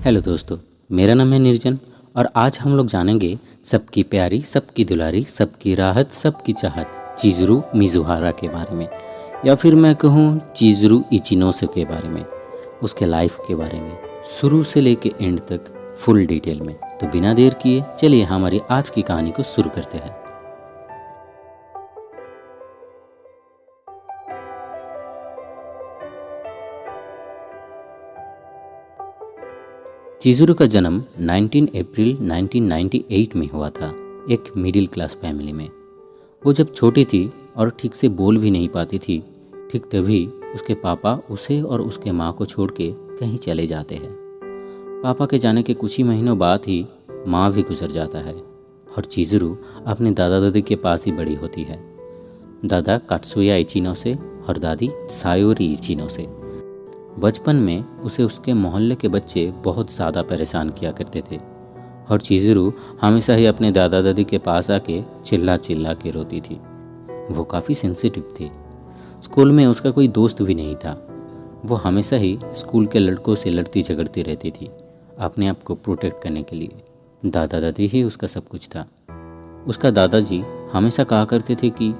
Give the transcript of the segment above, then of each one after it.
Hello दोस्तों, मेरा नाम है निर्जन और आज हम लोग जानेंगे सबकी प्यारी, सबकी दुलारी, सबकी राहत, सबकी चाहत चिज़ुरू मिज़ुहारा के बारे में, या फिर मैं कहूँ चिज़ुरू इचिनोसे के बारे में, उसके लाइफ के बारे में, शुरू से लेके एंड तक फुल डिटेल में। तो बिना देर किए चलिए हमारी आज की कहानी को शुरू करते हैं। चिज़ुरू का जन्म 19 अप्रैल 1998 में हुआ था, एक मिडिल क्लास फैमिली में। वो जब छोटी थी और ठीक से बोल भी नहीं पाती थी, ठीक तभी उसके पापा उसे और उसके माँ को छोड़ के कहीं चले जाते हैं। पापा के जाने के कुछ ही महीनों बाद ही माँ भी गुजर जाता है और चिज़ुरू अपने दादा दादी के पास ही बड़ी होती है। दादा कात्सुया इचिनोसे और दादी सायोरी इचिनोसे। बचपन में उसे उसके मोहल्ले के बच्चे बहुत ज़्यादा परेशान किया करते थे और चिज़ुरू हमेशा ही अपने दादा दादी के पास आके चिल्ला चिल्ला के रोती थी। वो काफ़ी सेंसिटिव थी। स्कूल में उसका कोई दोस्त भी नहीं था। वो हमेशा ही स्कूल के लड़कों से लड़ती झगड़ती रहती थी, अपने आप को प्रोटेक्ट करने के लिए। दादा दादी ही उसका सब कुछ था। उसका दादाजी हमेशा कहा करते थे कि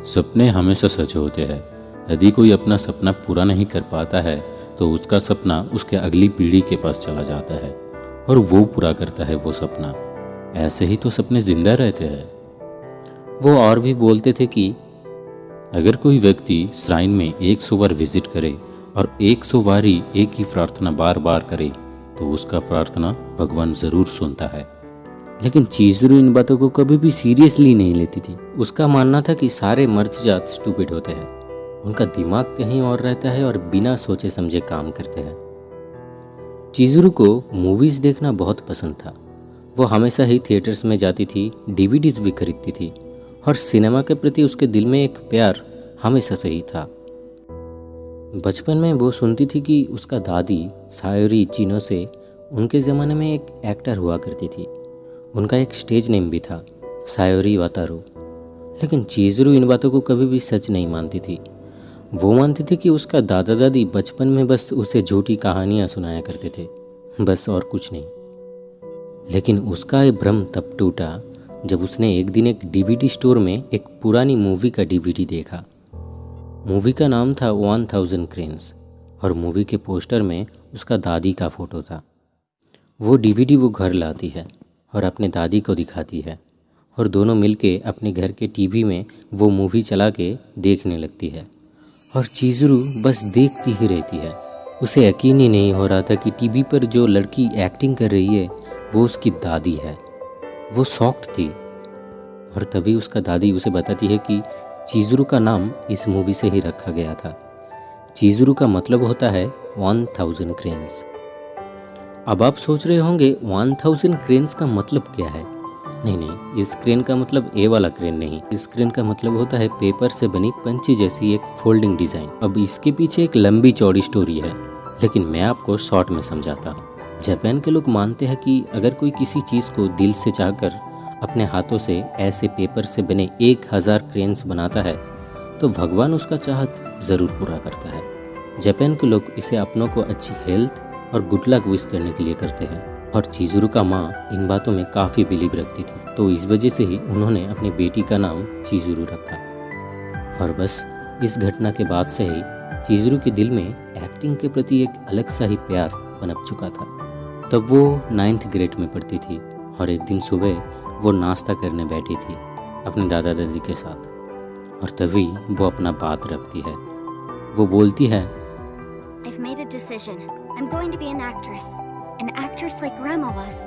सपने हमेशा सच होते हैं। यदि कोई अपना सपना पूरा नहीं कर पाता है तो उसका सपना उसके अगली पीढ़ी के पास चला जाता है और वो पूरा करता है वो सपना। ऐसे ही तो सपने जिंदा रहते हैं। वो और भी बोलते थे कि अगर कोई व्यक्ति श्राइन में 100 बार विजिट करे और 100 बार ही एक ही प्रार्थना बार बार करे तो उसका प्रार्थना भगवान ज़रूर सुनता है। लेकिन चिज़ुरू इन बातों को कभी भी सीरियसली नहीं लेती थी। उसका मानना था कि सारे मर्द जात स्टूपिड होते हैं, उनका दिमाग कहीं और रहता है और बिना सोचे समझे काम करते हैं। चिज़ुरू को मूवीज़ देखना बहुत पसंद था। वो हमेशा ही थिएटर्स में जाती थी, डीवीडीज भी खरीदती थी और सिनेमा के प्रति उसके दिल में एक प्यार हमेशा से ही था। बचपन में वो सुनती थी कि उसका दादी सायोरी इचिनोसे उनके ज़माने में एक एक्टर हुआ करती थी। उनका एक स्टेज नेम भी था, सायोरी वातारू। लेकिन चिज़ुरू इन बातों को कभी भी सच नहीं मानती थी। वो मानती थी कि उसका दादा दादी बचपन में बस उसे झूठी कहानियाँ सुनाया करते थे, बस और कुछ नहीं। लेकिन उसका ये भ्रम तब टूटा जब उसने एक दिन एक डीवीडी स्टोर में एक पुरानी मूवी का डीवीडी देखा। मूवी का नाम था 1000 क्रेन्स और मूवी के पोस्टर में उसका दादी का फ़ोटो था। वो डीवीडी वो घर लाती है और अपने दादी को दिखाती है और दोनों मिलके अपने घर के टीवी में वो मूवी चला के देखने लगती है और चिज़ुरू बस देखती ही रहती है। उसे यकीन ही नहीं हो रहा था कि टीवी पर जो लड़की एक्टिंग कर रही है वो उसकी दादी है। वो शॉक्ड थी और तभी उसका दादी उसे बताती है कि चिज़ुरू का नाम इस मूवी से ही रखा गया था। चिज़ुरू का मतलब होता है 1000 क्रेन्स। अब आप सोच रहे होंगे 1000 क्रेन्स का मतलब क्या है? नहीं, इस क्रेन का मतलब ए वाला क्रेन नहीं। इस क्रेन का मतलब होता है पेपर से बनी पंछी जैसी एक फोल्डिंग डिज़ाइन। अब इसके पीछे एक लंबी चौड़ी स्टोरी है, लेकिन मैं आपको शॉर्ट में समझाता हूँ। जापान के लोग मानते हैं कि अगर कोई किसी चीज़ को दिल से चाहकर अपने हाथों से ऐसे पेपर से बने 1000 क्रेन्स बनाता है तो भगवान उसका चाहत ज़रूर पूरा करता है। जापान के लोग इसे अपनों को अच्छी हेल्थ और गुड लक विश करने के लिए करते हैं और चिज़ुरू का माँ इन बातों में काफ़ी बिलीव रखती थी, तो इस वजह से ही उन्होंने अपनी बेटी का नाम चिज़ुरू रखा। और बस इस घटना के बाद से ही चिज़ुरू के दिल में एक्टिंग के प्रति एक अलग सा ही प्यार पनप चुका था। तब वो 9th ग्रेड में पढ़ती थी और एक दिन सुबह वो नाश्ता करने बैठी थी अपने दादा दादी के साथ और तभी वो अपना बात रखती है। वो बोलती है, I've made a decision. I'm going to be an actress. An actress like Grandma was.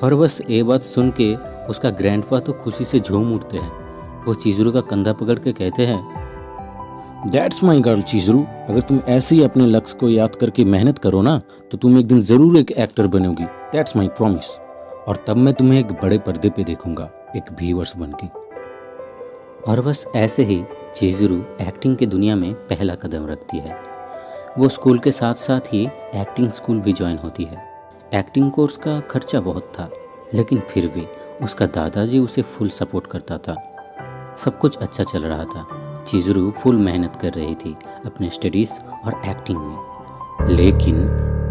और बस ये बात सुन के उसका ग्रैंडपा तो खुशी से झूम उठते हैं। वो चिज़ुरू का कंधा पकड़ के कहते हैं, दैट्स माई गर्ल चिज़ुरू। अगर तुम ऐसे ही अपने लक्ष्य को याद करके मेहनत करो ना तो तुम एक दिन ज़रूर एक एक्टर बनोगी। That's my promise. और तब मैं तुम्हें एक बड़े पर्दे पे देखूंगा, एक व्यूअर्स बन के। और बस ऐसे ही चिज़ुरू एक्टिंग की दुनिया में पहला कदम रखती है। वो स्कूल के साथ साथ ही एक्टिंग स्कूल भी ज्वाइन होती है। एक्टिंग कोर्स का खर्चा बहुत था, लेकिन फिर भी उसका दादाजी उसे फुल सपोर्ट करता था। सब कुछ अच्छा चल रहा था। चिज़ुरू फुल मेहनत कर रही थी अपने स्टडीज़ और एक्टिंग में। लेकिन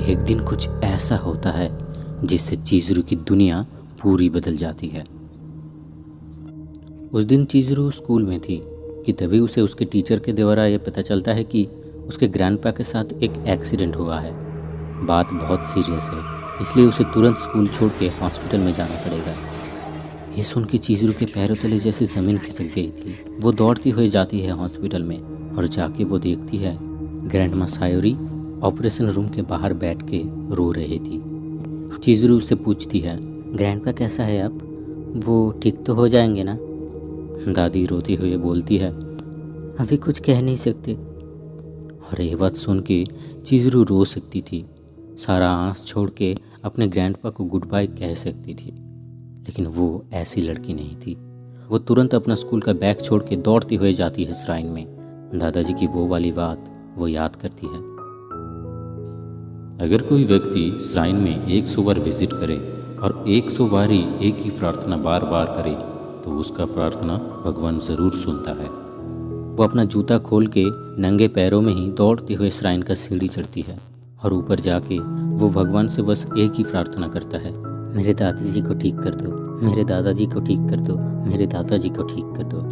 एक दिन कुछ ऐसा होता है जिससे चिज़रू की दुनिया पूरी बदल जाती है। उस दिन चिज़रू स्कूल में थी कि तभी उसे उसके टीचर के द्वारा यह पता चलता है कि उसके ग्रैंडपा के साथ एक एक्सीडेंट हुआ है। बात बहुत सीरियस है, इसलिए उसे तुरंत स्कूल छोड़ के हॉस्पिटल में जाना पड़ेगा। ये सुन के चिज़रू के पैरों तले जैसे ज़मीन खिसक गई थी। वो दौड़ती हुई जाती है हॉस्पिटल में और जाके वो देखती है ग्रैंडमा सायोरी ऑपरेशन रूम के बाहर बैठ के रो रही थी। चिज़रू उससे पूछती है, ग्रैंडपा कैसा है अब? वो ठीक तो हो जाएंगे ना? दादी रोती हुई बोलती है, अभी कुछ कह नहीं सकते। और ये बात सुन के चिज़रू रो सकती थी, सारा आंस छोड़ के अपने ग्रैंडपा को गुड बाय कह सकती थी। लेकिन वो ऐसी लड़की नहीं थी। वो तुरंत अपना स्कूल का बैग छोड़ के दौड़ती हुई जाती है श्राइन में। दादाजी की वो वाली बात वो याद करती है। अगर कोई व्यक्ति श्राइन में 100 बार विजिट करे और 100 बार ही एक ही प्रार्थना बार बार करे तो उसका प्रार्थना भगवान ज़रूर सुनता है। वो अपना जूता खोल के नंगे पैरों में ही दौड़ती हुई श्राइन का सीढ़ी चढ़ती है और ऊपर जाके वो भगवान से बस एक ही प्रार्थना करता है, मेरे दादाजी को ठीक कर दो, मेरे दादाजी को ठीक कर दो, मेरे दादाजी को ठीक कर दो।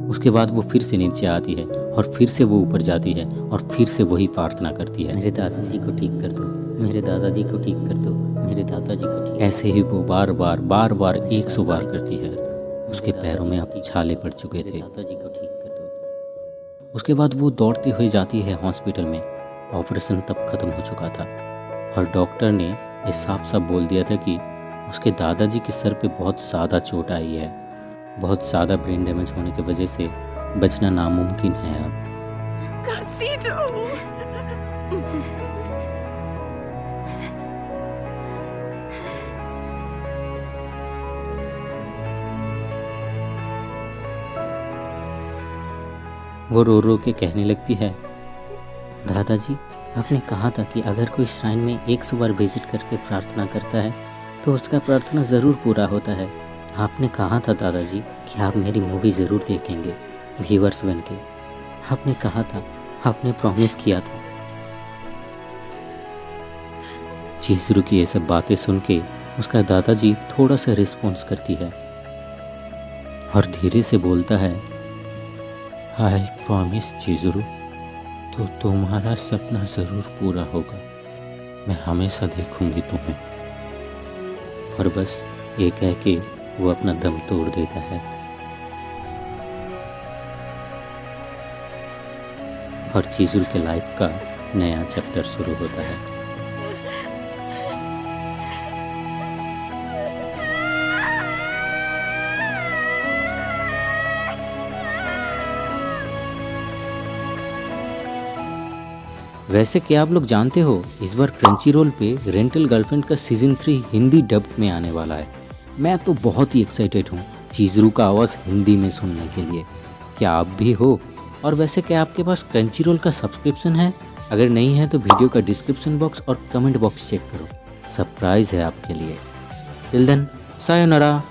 उसके बाद वो फिर से नीचे आती है और फिर से वो ऊपर जाती है और फिर से वही प्रार्थना करती है, मेरे दादाजी को ठीक कर दो, मेरे दादाजी को ठीक कर दो, मेरे दादाजी को ठीक। ऐसे ही वो बार बार 100 बार करती है। उसके पैरों में अब छाले पड़ चुके थे। दादाजी को ठीक कर दो। उसके बाद वो दौड़ती हुई जाती है हॉस्पिटल में। ऑपरेशन तब खत्म हो चुका था और डॉक्टर ने ये साफ साफ बोल दिया था कि उसके दादाजी के सर पे बहुत ज़्यादा चोट आई है। बहुत ज़्यादा ब्रेन डैमेज होने की वजह से बचना नामुमकिन है अब। वो रो रो के कहने लगती है, दादाजी आपने कहा था कि अगर कोई श्राइन में 100 बार विजिट करके प्रार्थना करता है तो उसका प्रार्थना ज़रूर पूरा होता है। आपने कहा था दादाजी कि आप मेरी मूवी ज़रूर देखेंगे व्यूअर्स बन के। आपने कहा था, आपने प्रॉमिस किया था। चिज़रू की ये सब बातें सुन के उसका दादाजी थोड़ा सा रिस्पॉन्स करती है और धीरे से बोलता है, आई प्रॉमिस चिज़रू, तो तुम्हारा सपना ज़रूर पूरा होगा। मैं हमेशा देखूंगी तुम्हें। और बस ये कह के वो अपना दम तोड़ देता है और चिज़रू के लाइफ का नया चैप्टर शुरू होता है। वैसे क्या आप लोग जानते हो, इस बार क्रंची रोल पे रेंटल गर्लफ्रेंड का सीजन 3 हिंदी डब में आने वाला है। मैं तो बहुत ही एक्साइटेड हूँ चिज़रू का आवाज़ हिंदी में सुनने के लिए। क्या आप भी हो? और वैसे क्या आपके पास क्रंची रोल का सब्सक्रिप्शन है? अगर नहीं है तो वीडियो का डिस्क्रिप्शन बॉक्स और कमेंट बॉक्स चेक करो, सरप्राइज़ है आपके लिए। Till then, sayonara.